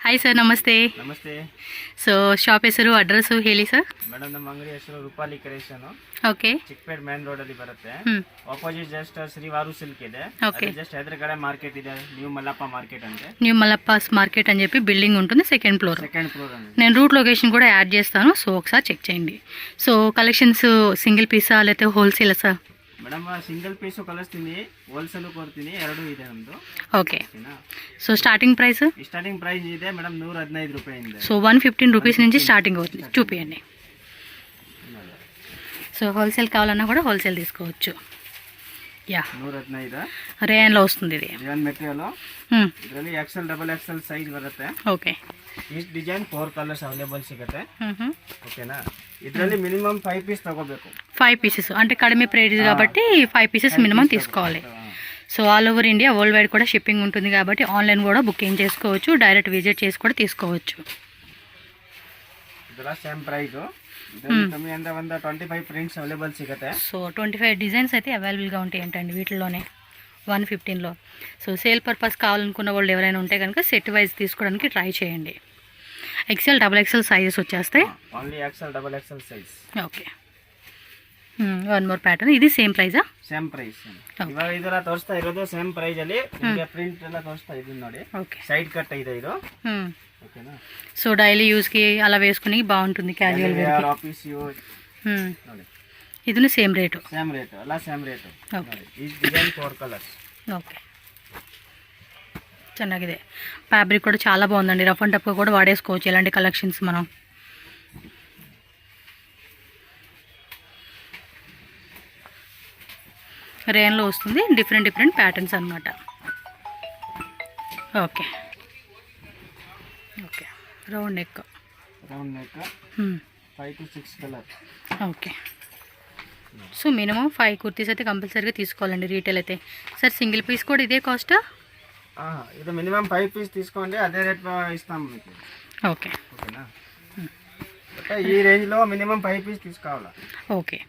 Hi sir, ನಮಸ್ತೆ. ನಮಸ್ತೆ. So shop ಹೆಸರು, ಅಡ್ರೆಸ್ಸು ಹೇಳಿ ಸರ್. ಮೇಡಮ್, ನಮ್ಮ ಅಂಗಡಿ ಹೆಸರು Rupali creation. Okay. Chickpet main road ಅಲ್ಲಿ ಬರುತ್ತೆ. ಆಪೋಸಿಟ್ ಜಸ್ಟ್ ಶ್ರೀವಾರು ಸಿಲ್ಕ್ ಇದೆ. ఓకే. జస్ట్ ఎదురుగడే మార్కెట్ ಇದೆ, న్యూ మల్లప్ప మార్కెట్ అంటే. న్యూ మల్లప్పాస్ మార్కెట్ అని చెప్పి బిల్డింగ్ ఉంటుంది, సెకండ్ ఫ్లోర్. సెకండ్ ఫ్లోర్ అండి. నేను రూట్ లొకేషన్ కూడా యాడ్ చేస్తాను, సో ఒకసారి చెక్ చేయండి. సో కలెక్షన్స్ సింగిల్ పీసా లేకపోతే wholesale sir? Madam, single piece ಕಳಿಸ್ತೀನಿ, ಹೋಲ್ಸೇಲ್ ಕೊಡ್ತೀನಿ, ಎರಡು ಇದೆ ನಮ್ದು. Okay. So starting price? Starting price ಇದೆ ಮೇಡಮ್ 115 ರೂಪಾಯಿಂದ. సో 115 రూపీస్ నుంచి స్టార్టింగ్ అవుతుంది, చూపియండి. సో హోల్సేల్ కావాలన్నా కూడా హోల్సేల్ తీసుకోవచ్చు. యా, 115 రేయన్లో వస్తుంది ఇది. Rayon material. ಇದರಲ್ಲಿ ಎಕ್ಸೆಲ್ ಡಬಲ್ ಎಕ್ಸೆಲ್ ಸೈಜ್ ಬರುತ್ತೆ. ఓకే. ಈ ಡಿಸೈನ್ 4 ಕಲರ್ಸ್ ಅವೈಲೇಬಲ್ ಸಿಗುತ್ತೆ. ಓಕೆನಾ? ಇದರಲ್ಲಿ ಮಿನಿಮಮ್ 5 ಪೀಸ್ ತಗೋಬೇಕು. 5 పీసెస్ అంటే కడిమే ప్రైస్ కాబట్టి 5 పీసెస్ మినిమం తీసుకోవాలి. So all over India, world wide కూడా షిప్పింగ్ ఉంటుంది కాబట్టి ఆన్లైన్ కూడా బుకింగ్ చేసుకోవచ్చు, డైరెక్ట్ విజిట్ చేసి కూడా తీసుకోవచ్చు. ಇದೆಲ್ಲ ಸೇಮ್ ಪ್ರೈಸ್. కమ్మి అంటే 25 ప్రింట్స్ అవైలబుల్ సిగతే. సో 25 డిజైన్స్ అయితే అవైలబుల్గా ఉంటాయి ఏంటండి వీటిలోనే 115లో. సో సేల్ పర్పస్ కావాలనుకున్న వాళ్ళు ఎవరైనా ఉంటే కనుక సెట్ వైజ్ తీసుకోవడానికి ట్రై చేయండి. ఎక్సెల్ డబుల్ ఎక్సెల్ సైజెస్ వచ్చేస్తాయి. Only XL double XL size. Okay. One more pattern, ఇది సేమ్ ప్రైసా? Same price. ಇವಾಗ ಇದೆಲ್ಲ ತೋರಿಸ್ತಾ ಇರೋದು ಸೇಮ್ ಪ್ರೈಸ್ ಅಲ್ಲಿ. ನಿಮಗೆ ಪ್ರಿಂಟ್ ಎಲ್ಲ ತೋರಿಸ್ತಾ ಇದೀನಿ ನೋಡಿ. ఓకే. సైడ్ కట్ ಇದೆ ಇದು. ఓకేనా? సో డైలీ యూస్కి అలా వేసుకుని బాగుంటుంది, క్యాజువల్ వేర్, ఆఫీస్ యూజ్. ನೋಡಿ, ಇದನ್ನು ಸೇಮ್ ರೇಟು. ಸೇಮ್ ರೇಟ್, ಎಲ್ಲ ಸೇಮ್ ರೇಟ್. ఓకే. ಈ ಡಿಸೈನ್ 4 ಕಲರ್ಸ್. ఓకే, ಚೆನ್ನಾಗಿದೆ. ఫ్యాబ్రిక్ కూడా చాలా బాగుందండి, రఫ్ అండ్ టఫ్గా కూడా వాడేసుకోవచ్చు ఇలాంటి కలెక్షన్స్ మనం. రేన్లో వస్తుంది, డిఫరెంట్ డిఫరెంట్ ప్యాటర్న్స్ అన్నమాట. Okay. Okay, round neck. Round neck 5 to 6 colour. Okay. So minimum 5 kurtis అయితే కంపల్సరీగా తీసుకోవాలండి రీటైల్ అయితే. సార్ సింగిల్ పీస్ కూడా ఇదే కాస్టా? ఇది మినిమం 5 పీస్ తీసుకోండి, అదే రేట్ ఇస్తాం మీకు. ఓకే. ఓకేనా? ఈ రేంజ్లో మినిమం 5 పీస్ తీసుకోవాలా. ఓకే.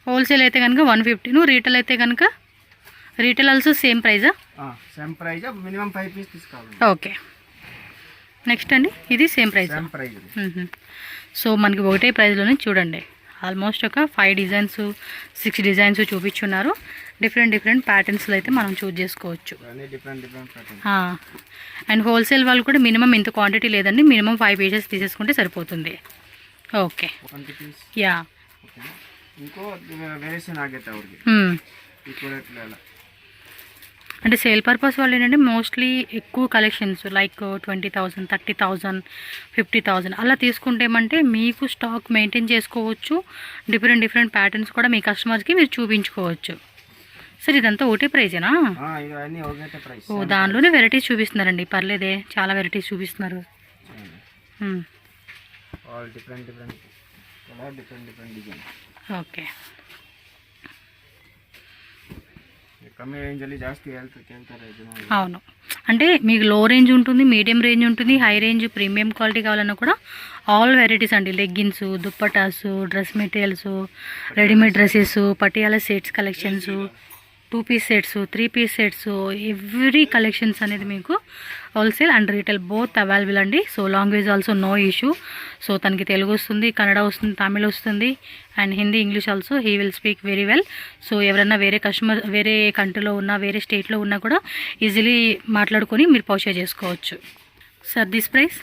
హోల్సేల్ అయితే కనుక 115, రీటైల్ అయితే కనుక రీటైల్ ఆల్సో సేమ్ ప్రైజా? సేమ్ ప్రైజ్, మినిమం 5 పీస్ తీసుకోవాలి. ఓకే. నెక్స్ట్ అండి, ఇది same price. Same price. So మనకి ఒకటే ప్రైస్లోనే చూడండి, ఆల్మోస్ట్ ఒక 5 డిజైన్స్ 6 డిజైన్స్ చూపించున్నారు. డిఫరెంట్ డిఫరెంట్ ప్యాటర్న్స్లో అయితే మనం చూస్ చేసుకోవచ్చు. Different different pattern. And wholesale వాళ్ళు కూడా మినిమం ఇంత క్వాంటిటీ లేదండి, మినిమం 5 పీసెస్ తీసేసుకుంటే సరిపోతుంది. ఓకే. యా. ఇంకో వేరియేషన్ ఆಗುತ್ತೆ ಅವ್ರಿಗೆ. అంటే సేల్ పర్పస్ వాళ్ళు ఏంటంటే మోస్ట్లీ ఎక్కువ కలెక్షన్స్ లైక్ 20,000, 30,000, 50,000 అలా తీసుకుంటే ఏమంటే మీకు స్టాక్ మెయింటైన్ చేసుకోవచ్చు, డిఫరెంట్ డిఫరెంట్ ప్యాటర్న్స్ కూడా మీ కస్టమర్స్కి మీరు చూపించుకోవచ్చు. సార్ ఇదంతా ఒకటే ప్రైజేనా? ఓ, దానిలోనే వెరైటీస్ చూపిస్తున్నారండి, పర్లేదే, చాలా వెరైటీస్ చూపిస్తున్నారు. ఓకే. కಮ್ಮಿ రేంజಲ್ಲಿ ಜಾಸ್ತಿ ಕೇಳ್ತಾರೆ. అవును, అంటే మీకు లో రేంజ్ ఉంటుంది, మీడియం రేంజ్ ఉంటుంది, హై రేంజ్ ప్రీమియం క్వాలిటీ కావాలన్నా కూడా ఆల్ వెరైటీస్ అండి. Leggings, dupattas, dress materials, readymade dresses, Patiala sets collections, 2 piece sets, 3 piece sets, every collections అనేది మీకు wholesale and retail both available అండి. So language also no issue. So తనకి తెలుగు వస్తుంది, కన్నడ వస్తుంది, తమిళ్ వస్తుంది, and Hindi, English also he will speak very well. So ఎవరైనా వేరే customer వేరే కంట్రీలో ఉన్నా, వేరే స్టేట్లో ఉన్నా కూడా ఈజీలీ మాట్లాడుకొని మీరు పర్చేజ్ చేసుకోవచ్చు. Sir this price?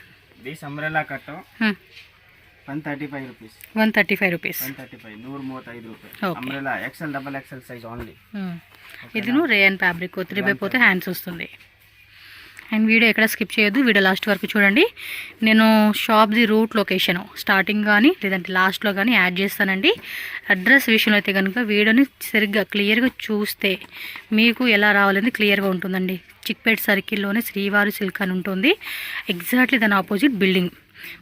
This umbrella cut 135 rupees. 135 rupees. 135 ರೂಪಾಯಿ. Umbrella XL double XL size only. ఇది రేయన్ ఫ్యాబ్రిక్ 3 పోతే హ్యాండ్స్ వస్తుంది. అండ్ వీడియో ఎక్కడ స్కిప్ చేయొద్దు, వీడియో లాస్ట్ వరకు చూడండి. నేను షాప్ది రూట్ లొకేషన్ స్టార్టింగ్ కానీ లేదంటే లాస్ట్లో కానీ యాడ్ చేస్తానండి. అడ్రస్ విషయంలో అయితే కనుక వీడియోని సరిగ్గా క్లియర్గా చూస్తే మీకు ఎలా రావాలని క్లియర్గా ఉంటుందండి. చిక్పేట్ సర్కిల్లోనే శ్రీవారు సిల్క్ అని ఉంటుంది, ఎగ్జాక్ట్లీ దాని ఆపోజిట్ బిల్డింగ్.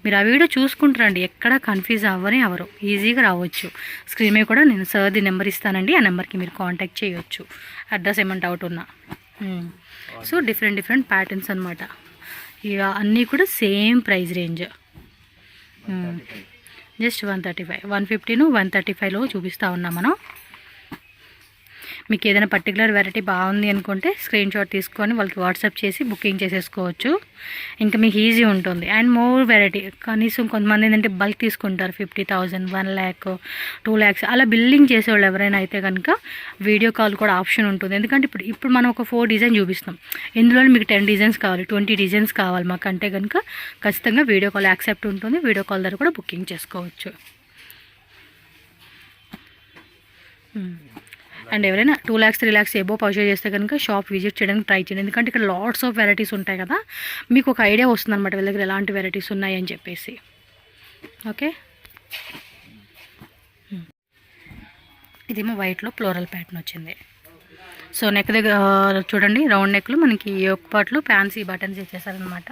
మీరు ఆ వీడియో చూసుకుంటారండి, ఎక్కడ కన్ఫ్యూజ్ అవ్వరు, ఈజీగా రావచ్చు. స్క్రీన్ మీద కూడా నేను సార్ది నెంబర్ ఇస్తానండి, ఆ నెంబర్కి మీరు కాంటాక్ట్ చేయొచ్చు అడ్రస్ ఏమైనా డౌట్ ఉన్నా. సో డిఫరెంట్ డిఫరెంట్ ప్యాటర్న్స్ అనమాట. ఇక అన్నీ కూడా సేమ్ ప్రైస్ రేంజ్, జస్ట్ 135, 115, 135లో చూపిస్తూ ఉన్నాం మనం. మీకు ఏదైనా పర్టికులర్ వెరైటీ బాగుంది అనుకుంటే స్క్రీన్ షాట్ తీసుకొని వాళ్ళకి వాట్సాప్ చేసి బుకింగ్ చేసేసుకోవచ్చు. ఇంకా మీకు ఈజీ ఉంటుంది. అండ్ మోర్ వెరైటీ కనీసం కొంతమంది ఏంటంటే బల్క్ తీసుకుంటారు, 50,000, 1 lakh, 2 lakhs అలా బిల్లింగ్ చేసేవాళ్ళు ఎవరైనా అయితే కనుక వీడియో కాల్ కూడా ఆప్షన్ ఉంటుంది. ఎందుకంటే ఇప్పుడు మనం ఒక 4 డిజైన్ చూపిస్తాం, ఇందులో మీకు 10 డిజైన్స్ కావాలి, 20 డిజైన్స్ కావాలి మాకు అంటే కనుక ఖచ్చితంగా వీడియో కాల్ యాక్సెప్ట్ ఉంటుంది. వీడియో కాల్ ద్వారా కూడా బుకింగ్ చేసుకోవచ్చు. అండ్ ఎవరైనా 2 lakhs 3 lakhs ఎబో పర్చేజ్ చేస్తే కనుక షాప్ విజిట్ చేయడానికి ట్రై చేయండి. ఎందుకంటే ఇక్కడ లాట్స్ ఆఫ్ వెరైటీస్ ఉంటాయి కదా, మీకు ఒక ఐడియా వస్తుంది అనమాట వీళ్ళ దగ్గర ఎలాంటి వెరైటీస్ ఉన్నాయి అని చెప్పేసి. ఓకే, ఇదేమో వైట్లో ఫ్లోరల్ ప్యాటర్న్ వచ్చింది. సో నెక్ దగ్గర చూడండి రౌండ్ నెక్లు మనకి యోక్ పార్ట్లు ఫ్యాన్సీ బటన్స్ ఇచ్చేసారనమాట.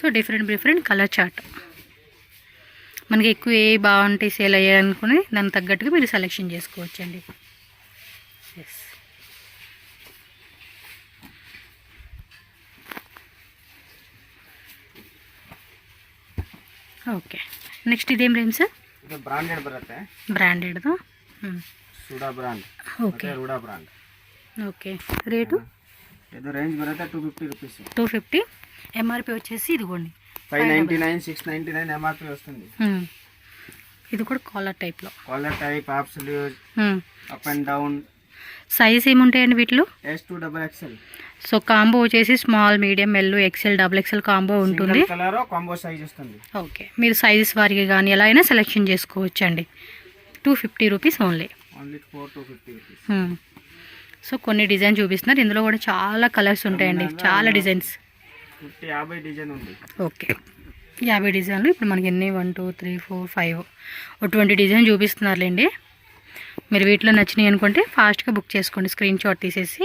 సో డిఫరెంట్ కలర్ చార్ట్ మనకి ఎక్కువ ఏ బాగుంటాయి సేల్ అయ్యాయనుకుని దానికి తగ్గట్టుగా మీరు సెలెక్షన్ చేసుకోవచ్చండి. Yes, okay. ನೆಕ್ಸ್ಟ್ ಇದೇನು ರೇಂಜ್ ಸರ್? ಇದು ಬ್ರಾಂಡೆಡ್ ಬರುತ್ತೆ. ಬ್ರಾಂಡೆಡ್ದು. ಸುಡಾ ಬ್ರಾಂಡ್. ಓಕೆ. ರೂಡಾ ಬ್ರಾಂಡ್. ఓకే. రేటు ಇದು ರೇಂಜ್ ಬರುತ್ತೆ 250 రూపీస్. 250. ఎంఆర్పి వచ్చేసి ఇదిగోండి 599, 699 ఎంఆర్పి వస్తుంది. ఇది కూడా కాలర్ టైప్లో. Collar type, half sleeve, up and down. Size ఏముంటాయండి వీటిలో? S2 XXL. సో కాంబో వచ్చేసి small, medium, L, XL, XXL combo ఉంటుంది. కలర్ కాంబో సైజ్ వస్తుంది. ఓకే, మీరు సైజెస్ వారికి కానీ ఎలా అయినా సెలెక్షన్ చేసుకోవచ్చు అండి. 250 రూపీస్ ఓన్లీ. 250 రూపీస్. సో కొన్ని డిజైన్ చూపిస్తున్నారు, ఇందులో కూడా చాలా కలర్స్ ఉంటాయండి, చాలా డిజైన్స్. 50 డిజైన్ ఉంది. ఓకే, 50 డిజైన్లు. ఇప్పుడు మనకి ఎన్ని 1 2 3 4 5 20 డిజైన్ చూపిస్తున్నారులేండి. మీరు వీటిలో నచ్చినాయి అనుకుంటే ఫాస్ట్గా బుక్ చేసుకోండి, స్క్రీన్ షాట్ తీసేసి.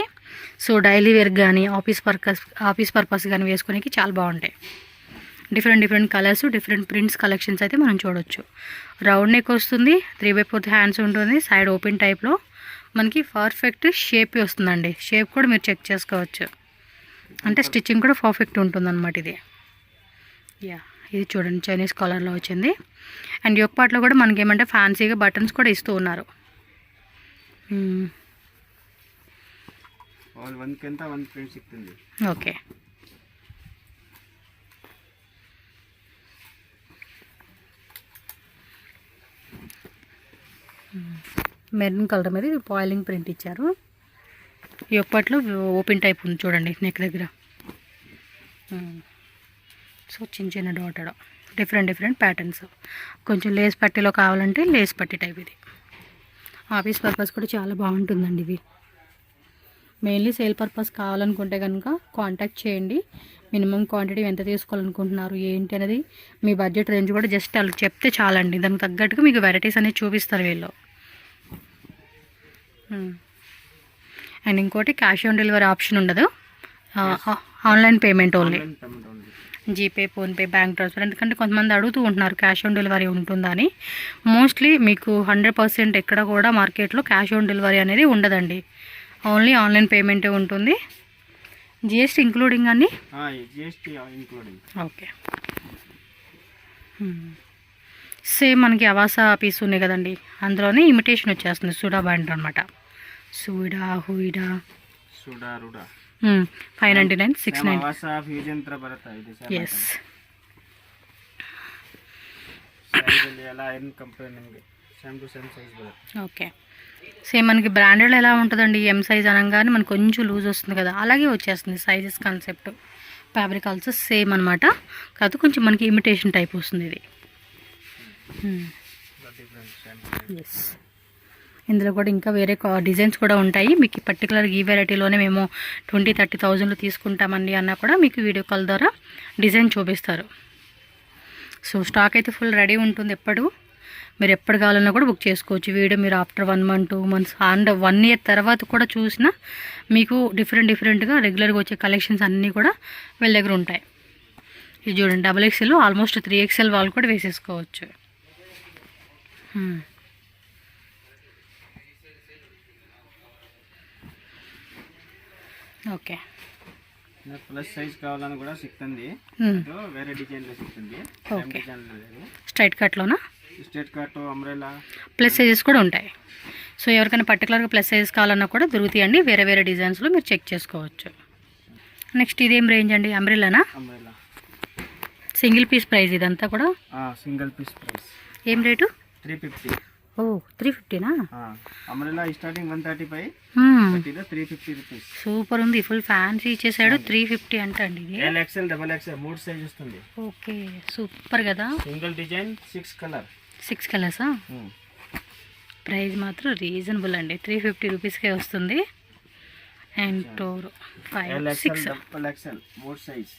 సో డైలీ వేర్ కానీ ఆఫీస్ పర్పస్ కానీ వేసుకోనికి చాలా బాగుంటాయి. Different colours, different prints collections అయితే మనం చూడొచ్చు. రౌండ్ నెక్ వస్తుంది, 3/4 హ్యాండ్స్ ఉంటుంది, సైడ్ ఓపెన్ టైప్లో మనకి పర్ఫెక్ట్ షేప్ వస్తుందండి. షేప్ కూడా మీరు చెక్ చేసుకోవచ్చు, అంటే స్టిచ్చింగ్ కూడా పర్ఫెక్ట్ ఉంటుందన్నమాట ఇది. యా, ఇది చూడండి చైనీస్ కాలర్లో వచ్చింది. అండ్ యోక్ పార్ట్లో కూడా మనకి ఏమంటే ఫ్యాన్సీగా బటన్స్ కూడా ఇస్తూ ఉన్నారు. ఓకే, మెరూన్ కలర్ మీద పాయిలింగ్ ప్రింట్ ఇచ్చారు. యోక్ పార్ట్లో ఓపెన్ టైప్ ఉంది చూడండి నెక్ దగ్గర. సో చిన్న డాటెడ్ డిఫరెంట్ ప్యాటర్న్స్. కొంచెం లేస్ పట్టీలో కావాలంటే లేస్ పట్టీ టైప్ ఇది. ఆఫీస్ పర్పస్ కూడా చాలా బాగుంటుందండి ఇది. మెయిన్లీ సేల్ పర్పస్ కావాలనుకుంటే కనుక కాంటాక్ట్ చేయండి. మినిమం క్వాంటిటీ ఎంత తీసుకోవాలనుకుంటున్నారు ఏంటి అనేది మీ బడ్జెట్ రేంజ్ కూడా జస్ట్ అలా చెప్తే చాలండి, దానికి తగ్గట్టుగా మీకు వెరైటీస్ అనేది చూపిస్తారు వీళ్ళు. అండ్ ఇంకోటి క్యాష్ ఆన్ డెలివరీ ఆప్షన్ ఉండదు, online payment only. GPay, PhonePe, bank transfer. ఎందుకంటే కొంతమంది అడుగుతూ ఉంటున్నారు క్యాష్ ఆన్ డెలివరీ ఉంటుందని. మోస్ట్లీ మీకు 100% ఎక్కడ కూడా మార్కెట్లో క్యాష్ ఆన్ డెలివరీ అనేది ఉండదండి, ఓన్లీ ఆన్లైన్ పేమెంటే ఉంటుంది. జిఎస్టీ ఇంక్లూడింగ్ అండి? ఓకే. సేమ్ మనకి అవాసా పీస్ ఉన్నాయి కదండి, అందులోనే ఇమిటేషన్ వచ్చేస్తుంది సుడా బ్రాండ్ అనమాట. సుడా, హుయిడా, ಸುಡಾ ರೂಡಾ. 599, 699. ಅವಾಸ ಫ್ಯೂಷನ್ ತರ ಬರುತ್ತೆ ಇದು. ಎಸ್, ಸೈಜ್ ಅಲ್ಲಿ ಎಲ್ಲ ಐರನ್ ಕಂಪನಿ ನಿಮಗೆ ಸೇಮ್ టు సేమ్ సైజ్ బರುತ್ತೆ. ఓకే, సేమ్ మనకి బ్రాండెడ్ ఎలా ఉంటుందండి, ఎం సైజ్ అనగానే మనకు కొంచెం లూజ్ వస్తుంది కదా, అలాగే వచ్చేస్తుంది sizes concept. Fabric also same అనమాట, కాదు కొంచెం మనకి ఇమిటేషన్ టైప్ వస్తుంది ఇది. ఎస్, ఇందులో కూడా ఇంకా వేరే డిజైన్స్ కూడా ఉంటాయి. మీకు పర్టికులర్ ఈ వెరైటీలోనే మేము 20-30,000 తీసుకుంటామండి అన్నా కూడా మీకు వీడియో కాల్ ద్వారా డిజైన్ చూపిస్తారు. సో స్టాక్ అయితే ఫుల్ రెడీ ఉంటుంది, మీరు ఎప్పుడు కావాలన్నా కూడా బుక్ చేసుకోవచ్చు. వీడియో మీరు after 1 month 2 months and 1 year తర్వాత కూడా చూసినా మీకు డిఫరెంట్గా రెగ్యులర్గా వచ్చే కలెక్షన్స్ అన్నీ కూడా వీళ్ళ దగ్గర ఉంటాయి. ఇది చూడండి XXL, ఆల్మోస్ట్ 3XL వాళ్ళు కూడా వేసేసుకోవచ్చు. ఓకే, ప్లస్ సైజ్ కావాలని కూడా సిక్తుంది, వేరే డిజైన్లో సిక్తుంది. ఓకే, స్ట్రైట్ కట్లోనా? Straight cut, umbrella, plus sizes కూడా ఉంటాయి. సో ఎవరికైనా పర్టికులర్గా ప్లస్ సైజ్ కావాలన్నా కూడా దొరుకుతాయండి, వేరే వేరే డిజైన్స్లో మీరు చెక్ చేసుకోవచ్చు. నెక్స్ట్ ఇదేం రేంజ్ అండి? అంబ్రెల్లానా? అంబ్రెల్లా సింగిల్ పీస్ ప్రైస్ ఇదంతా కూడా? Single piece price. ఏం రేటు? 350. ఓ 350నా? అంబ్రెల్లా స్టార్టింగ్ 135, బట్ ఇది 350 రూపీస్. సూపర్ ఉంది, ఫుల్ ఫ్యాన్సీ ఇచ్చేసాడు. 350 అంట అండి ఇది. XL, XXL 3 సైజ్ వస్తుంది. ఓకే సూపర్ కదా. Single design 6 colour. 6 కలర్సా? ప్రైస్ మాత్రం రీజనబుల్ అండి, 350 రూపీస్కే వస్తుంది. అండ్ 4, 5, 6 XL 3 సైజ్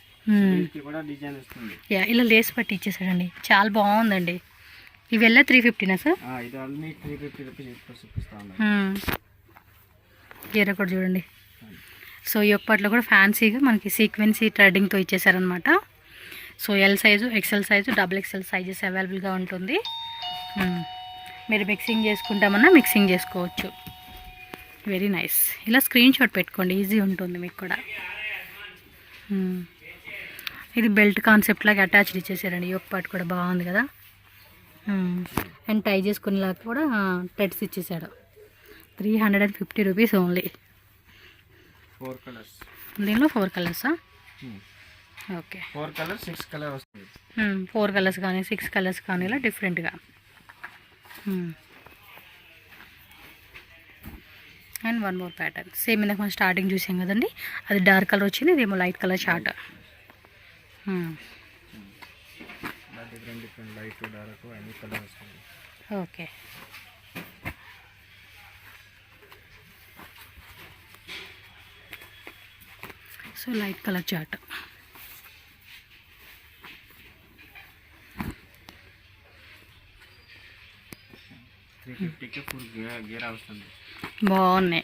కూడా డిజైన్ వస్తుంది. ఇలా లేస్ పట్టి ఇచ్చేసాడండి, చాలా బాగుందండి. ఇవి ఎలా 350నా సార్? ఇది అన్ని 350 రూపీస్ చూపిస్తాను. గీర కూడా చూడండి. సో ఈ ఒక్కట్లో కూడా ఫ్యాన్సీగా మనకి సీక్వెన్సీ థ్రెడ్డింగ్తో ఇచ్చేసారనమాట. So L size, XL size, XXL sizes అవైలబుల్గా ఉంటుంది. మీరు మిక్సింగ్ చేసుకుంటామన్నా మిక్సింగ్ చేసుకోవచ్చు. Very nice. ఇలా స్క్రీన్ షాట్ పెట్టుకోండి, ఈజీ ఉంటుంది మీకు కూడా. ఇది బెల్ట్ కాన్సెప్ట్ లాగా అటాచ్డ్ ఇచ్చేసారండి. ఈ ఒక్క పార్ట్ కూడా బాగుంది కదా. అండ్ టై చేసుకునేలాగా కూడా టెట్స్ ఇచ్చేసాడు. 350 రూపీస్ ఓన్లీ. 4 కలర్స్. దీనిలో 4 కలర్సా? ఓకే 4 కలర్స్, 6 కలర్ వస్తుంది. 4 కలర్స్ కానీ 6 కలర్స్ కానీ ఇలా డిఫరెంట్గా. And 1 more pattern. సేమ్ ఇందాక మనం స్టార్టింగ్ చూసాం కదండి, అది డార్క్ కలర్ వచ్చింది, ఇదేమో light colour short. Different light, dark అన్ని కలర్ వస్తుంది. Okay so light colour chart. Full గేరా వస్తుంది. బాగున్నాయి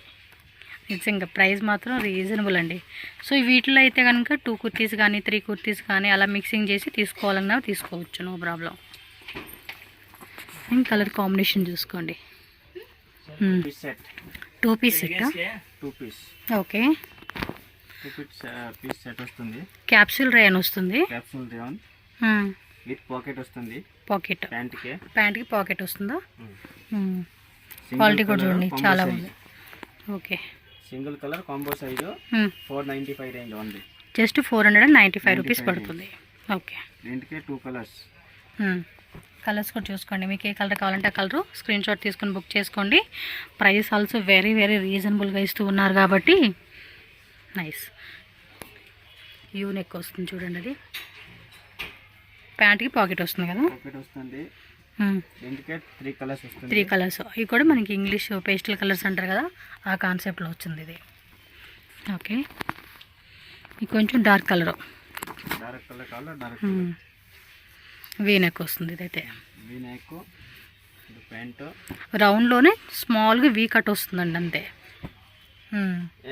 నిజంగా. ప్రైస్ మాత్రం రీజనబుల్ అండి. సో వీటిలో అయితే కనుక 2 కుర్తీస్ కానీ 3 కుర్తీస్ కానీ అలా మిక్సింగ్ చేసి తీసుకోవాలన్నా తీసుకోవచ్చు, no problem. And colour combination చూసుకోండి. 2 piece set. 2 piece. Okay 2 piece set వస్తుంది. క్యాప్సూల్ రేయన్ వస్తుంది. క్యాప్సూల్ రేయన్ విత్ పాకెట్ వస్తుంది. పాకెట్, ప్యాంట్కి పాకెట్ వస్తుందా? క్వాలిటీ కూడా చూడండి చాలా బాగుంది. Okay single colour combo size 495 range only. Just 495 rupees పడుతుంది. ఓకే దీనికి 2 కలర్స్. కలర్స్ కూడా చూసుకోండి, మీకు ఏ కలర్ కావాలంటే ఆ కలరు స్క్రీన్ షాట్ తీసుకొని బుక్ చేసుకోండి. ప్రైస్ ఆల్సో వెరీ వెరీ రీజనబుల్గా ఇస్తూ ఉన్నారు కాబట్టి నైస్. యూనెక్ వస్తుంది చూడండి, అది ప్యాంట్కి పాకెట్ వస్తుంది కదా. పాకెట్ వస్తుంది. దీనికి 3 కలర్స్ వస్తుంది. 3 కలర్స్. ఇవి కూడా మనకి ఇంగ్లీష్ పేస్టల్ కలర్స్ అంటారు కదా, ఆ కాన్సెప్ట్లో వచ్చింది ఇది. ఓకే ఇది కొంచెం డార్క్ కలర్. డార్క్ కలర్ కావాలా? డార్క్ వీనెక్ వస్తుంది ఇదైతే. వీనెక్ ప్యాంట్ రౌండ్లోనే స్మాల్గా వీ కట్ వస్తుందండి అంతే.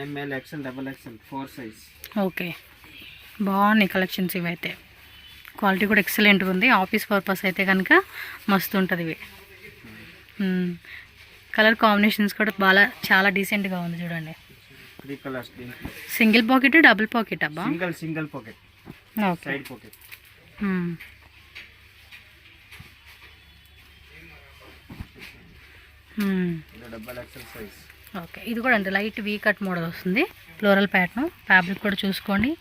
ML, XL, XXL 4 size. Okay బాగున్నాయి కలెక్షన్స్ ఇవైతే. క్వాలిటీ కూడా ఎక్సలెంట్గా ఉంది. ఆఫీస్ పర్పస్ అయితే కనుక మస్తు ఉంటుంది ఇవి. కలర్ కాంబినేషన్స్ కూడా బాగా చాలా డీసెంట్గా ఉంది చూడండి. 3 colours. Single pocket, double pocket అబ్బా? Single pocket. Okay side pocket. XXL size. Okay ఇది కూడా అంతే లైట్ వీ కట్ మోడల్ వస్తుంది. Floral pattern. ఫ్యాబ్రిక్ కూడా చూసుకోండి,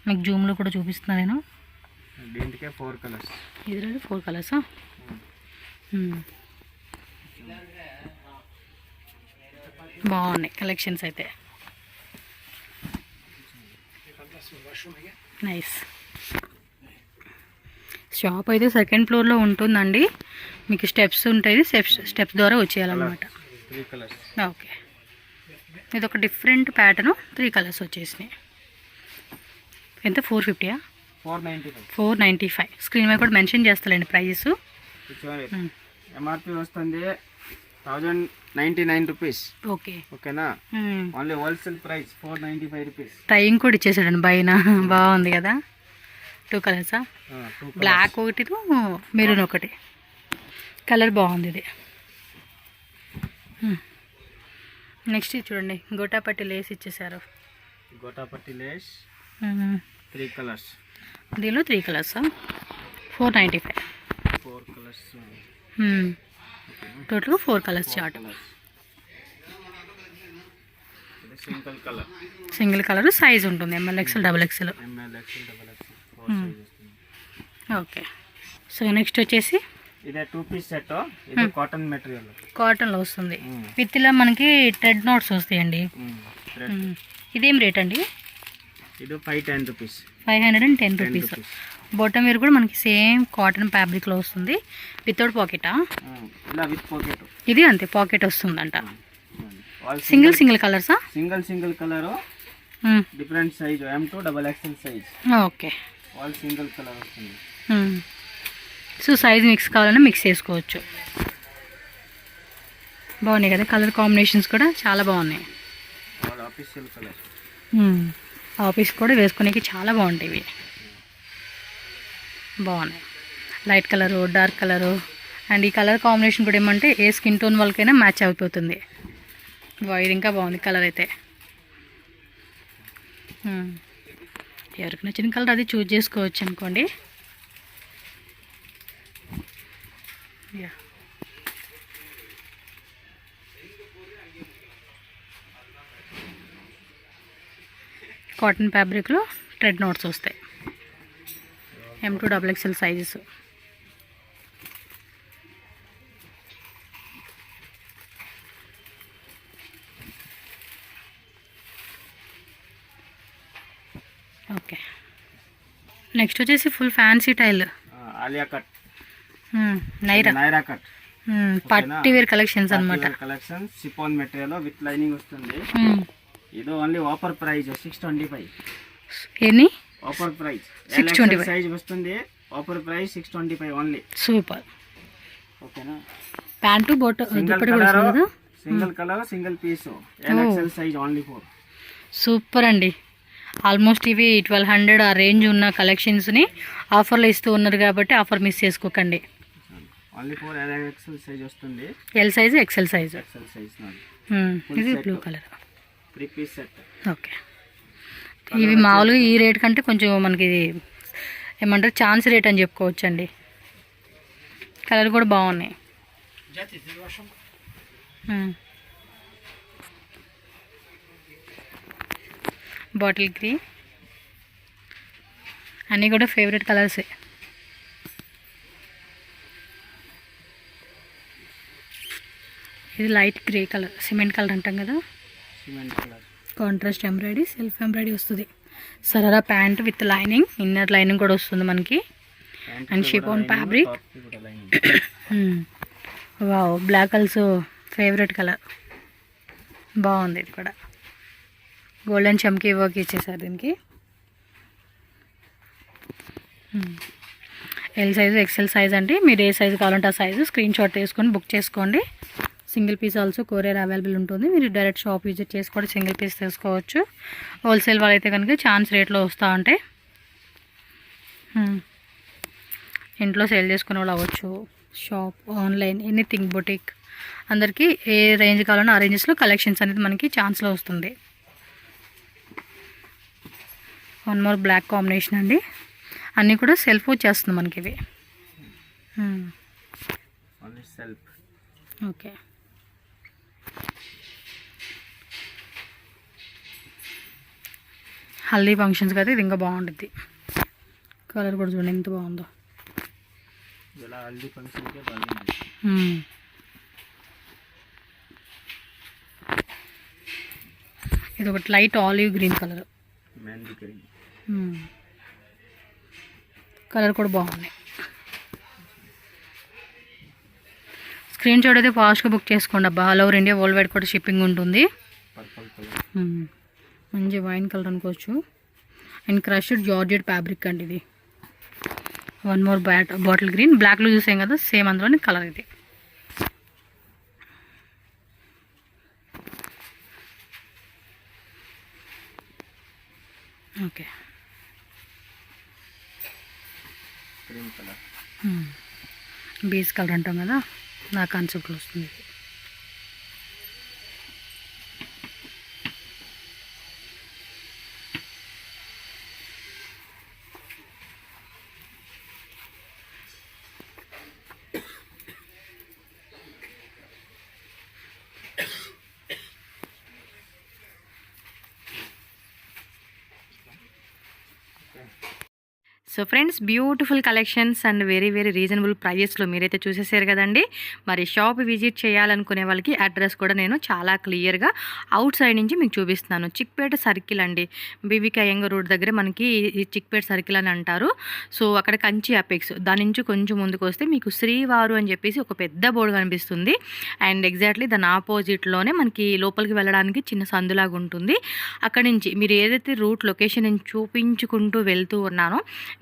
మీకు జూమ్లో కూడా చూపిస్తున్నాను నేను. దీనికి 4 కలర్స్. ఇది 4 కలర్సా? బాగున్నాయి కలెక్షన్స్ అయితే. నైస్. షాప్ అయితే 2nd ఫ్లోర్లో ఉంటుందండి. మీకు స్టెప్స్ ఉంటాయి, స్టెప్స్ ద్వారా వచ్చేయాలన్నమాట. 3 కలర్స్. ఓకే ఇది ఒక డిఫరెంట్ ప్యాటర్న్. 3 కలర్స్ వచ్చేసినాయి. ఎంత? 450యా? 495. స్క్రీన్ మీద కూడా మెన్షన్ చేస్తానండి ప్రైజెస్. MRP వస్తుంది 1099 రూపీస్. ఓకే ఓకేనా? Only wholesale price 495 rupees. Time కూడా ఇచ్చేసాడండి పైన. బాగుంది కదా. 2 కలర్సా? బ్లాక్ ఒకటి, మెరూన్ ఒకటి. కలర్ బాగుంది ఇది. నెక్స్ట్ చూడండి, గోటాపట్టి లేస్ ఇచ్చేసారు. Gotapatti lace 3 colours. దీనిలో 3 కలర్సా? 495. 4 కలర్స్. టోటల్గా 4 colours chart. Single colour. Single colour size ఉంటుంది M L XL double XL. M L XL double XL 4 size వస్తుంది. ఓకే. సో నెక్స్ట్ వచ్చేసి ఇదే 2 పీస్ సెట్. ఇది కాటన్ మెటీరియల్, కాటన్లో వస్తుంది. విత్ ఇలా మనకి థ్రెడ్ నోట్స్ వస్తాయండి. ఇదేం రేట్ అండి? ఇది 510 రూపీస్. 510 రూపీస్. బాటమ్ వేర్ కూడా మనకి సేమ్ కాటన్ ఫ్యాబ్రిక్లో వస్తుంది. వితౌట్ పాకెటా? ఇలా విత్ పాకెట్. ఇది అంతే, పాకెట్ వస్తుందంట. సింగిల్ కలర్సా? Single colour, different size, M2 double XL size. Okay. All single colour వస్తుంది. సో సైజ్ మిక్స్ కావాలన్నా మిక్స్ చేసుకోవచ్చు. బాగున్నాయి కదా కలర్ కాంబినేషన్స్ కూడా చాలా బాగున్నాయి. All official colour. ఆఫీస్ కూడా వేసుకునేకి చాలా బాగుంటాయి. బాగున్నాయి. Light colour, dark colour, and ఈ కలర్ కాంబినేషన్ కూడా ఏమంటే ఏ స్కిన్ టోన్ వాళ్ళకైనా మ్యాచ్ అయిపోతుంది. ఇది ఇంకా బాగుంది కలర్ అయితే. ఎవరికి నచ్చిన కలర్ అది చూజ్ చేసుకోవచ్చు అనుకోండి. కాటన్ ఫ్యాబ్రిక్లో థ్రెడ్ నోట్స్ వస్తాయి. M2 double XL sizes. Okay. Next వచ్చేసి ఫుల్ ఫ్యాన్సీ టైల్, Alia cut, Naira cut, party wear collections అన్నమాట. Collection chiffon material with lining వస్తుంది. ఇది ఓన్లీ ఆఫర్ ప్రైస్ 625. ఎన్ని? ఆఫర్ ప్రైస్ 625 సైజ్ వస్తుంది. Offer price 625 only. సూపర్. ఓకేనా? ప్యాంటు బోట్ single colour single piece, LXL size only 4. Super అండి. Almost ఇవి 1200 ఆ రేంజ్ ఉన్న కలెక్షన్స్ని ఆఫర్లో ఇస్తూ ఉన్నారు కాబట్టి ఆఫర్ మిస్ చేసుకోకండి. ఓన్లీ 4 LXL సైజ్ వస్తుంది. L size, XL size. XL size. ఇది blue colour. 3 piece set. Okay. ఇవి మామూలుగా ఈ రేట్ కంటే కొంచెం మనకి ఏమంటారు ఛాన్స్ రేట్ అని చెప్పుకోవచ్చు అండి. కలర్ కూడా బాగున్నాయి. బాటిల్ గ్రీన్ అన్నీ కూడా ఫేవరెట్ కలర్సే. ఇది light grey colour, cement colour అంటాం కదా. కాంట్రాస్ట్ ఎంబ్రాయిడరీ, సెల్ఫ్ ఎంబ్రాయిడరీ వస్తుంది. Sharara pant with lining, inner lining కూడా వస్తుంది మనకి. And chiffon fabric. Wow, black also favourite colour. బాగుంది. ఇది కూడా గోల్డెన్ చమ్కీ వర్క్ ఇచ్చేసారు దీనికి. ఎల్ సైజు, ఎక్సెల్ సైజ్ అండి. మీరు ఏ సైజు కావాలంటే ఆ సైజు స్క్రీన్ షాట్ తీసుకొని బుక్ చేసుకోండి. Single piece also courier available ఉంటుంది. మీరు డైరెక్ట్ షాప్ విజిట్ చేసి కూడా సింగిల్ పీస్ తీసుకోవచ్చు. హోల్సేల్ వాళ్ళైతే కనుక ఛాన్స్ రేట్లో వస్తూ ఉంటాయి. ఇంట్లో సేల్ చేసుకునే వాళ్ళు అవ్వచ్చు, షాప్, ఆన్లైన్, ఎనీథింగ్, బొటిక్, అందరికీ ఏ రేంజ్ కావాలన్నా ఆ రేంజెస్లో కలెక్షన్స్ అనేది మనకి ఛాన్స్లో వస్తుంది. వన్ మోర్ బ్లాక్ కాంబినేషన్ అండి. అన్నీ కూడా సెల్ఫ్ వచ్చేస్తుంది మనకి ఇవి. ఓకే. హల్దీ ఫంక్షన్స్కి అయితే ఇది ఇంకా బాగుంటుంది. కలర్ కూడా చూడండి ఎంత బాగుందో. ఇది ఒకటి light olive green colour. Colour కూడా బాగుంది. స్క్రీన్ షాట్ అయితే ఫాస్ట్గా బుక్ చేసుకోండి అబ్బా. All over India, world wide కూడా షిప్పింగ్ ఉంటుంది. మంచి వైన్ కలర్ అనుకోవచ్చు. అండ్ క్రష్డ్ జార్జెట్ ఫ్యాబ్రిక్ అండి ఇది. వన్ మోర్ బాటిల్ గ్రీన్, బ్లాక్లో చూసాం కదా సేమ్ అందులోని కలర్ ఇది. ఓకే. బీస్ కలర్ అంటాం కదా, నా కాన్సెప్ట్లో వస్తుంది. So friends, beautiful collections and very very reasonable ప్రైజెస్లో మీరైతే చూసేసారు కదండి. మరి షాప్ విజిట్ చేయాలనుకునే వాళ్ళకి అడ్రస్ కూడా నేను చాలా క్లియర్గా అవుట్ సైడ్ నుంచి మీకు చూపిస్తున్నాను. చిక్పేట సర్కిల్ అండి, బీవీకే అయ్యంగార్ రోడ్ దగ్గర మనకి ఈ చిక్పేట సర్కిల్ అని అంటారు. సో అక్కడ కంచి అపెక్స్, దాని నుంచి కొంచెం ముందుకు వస్తే మీకు శ్రీవారు అని చెప్పేసి ఒక పెద్ద బోర్డు కనిపిస్తుంది. అండ్ ఎగ్జాక్ట్లీ దాని ఆపోజిట్లోనే మనకి లోపలికి వెళ్ళడానికి చిన్న సందులాగా ఉంటుంది. అక్కడి నుంచి మీరు ఏదైతే రూట్ లొకేషన్ నేను చూపించుకుంటూ వెళ్తూ ఉన్నానో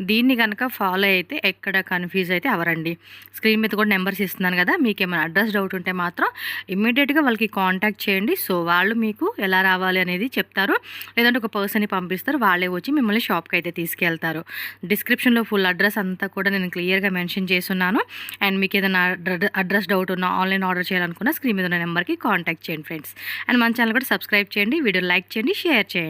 దీన్ని కనుక ఫాలో అయితే ఎక్కడ కన్ఫ్యూజ్ అయితే అవరండి. స్క్రీన్ మీద కూడా నెంబర్స్ ఇస్తున్నాను కదా, మీకు ఏమైనా అడ్రస్ డౌట్ ఉంటే మాత్రం ఇమ్మీడియట్గా వాళ్ళకి కాంటాక్ట్ చేయండి. సో వాళ్ళు మీకు ఎలా రావాలి అనేది చెప్తారు, లేదంటే ఒక పర్సన్ని పంపిస్తారు, వాళ్ళే వచ్చి మిమ్మల్ని షాప్కి అయితే తీసుకెళ్తారు. డిస్క్రిప్షన్లో ఫుల్ అడ్రస్ అంతా కూడా నేను క్లియర్గా మెన్షన్ చేస్తున్నాను. అండ్ మీకు ఏదైనా అడ్రస్ డౌట్ ఉన్నా, ఆన్లైన్ ఆర్డర్ చేయాలనుకున్నా స్క్రీన్ మీద ఉన్న నెంబర్కి కాంటాక్ట్ చేయండి ఫ్రెండ్స్. అండ్ మన ఛానల్ కూడా సబ్స్క్రైబ్ చేయండి, వీడియో లైక్ చేయండి, షేర్ చేయండి.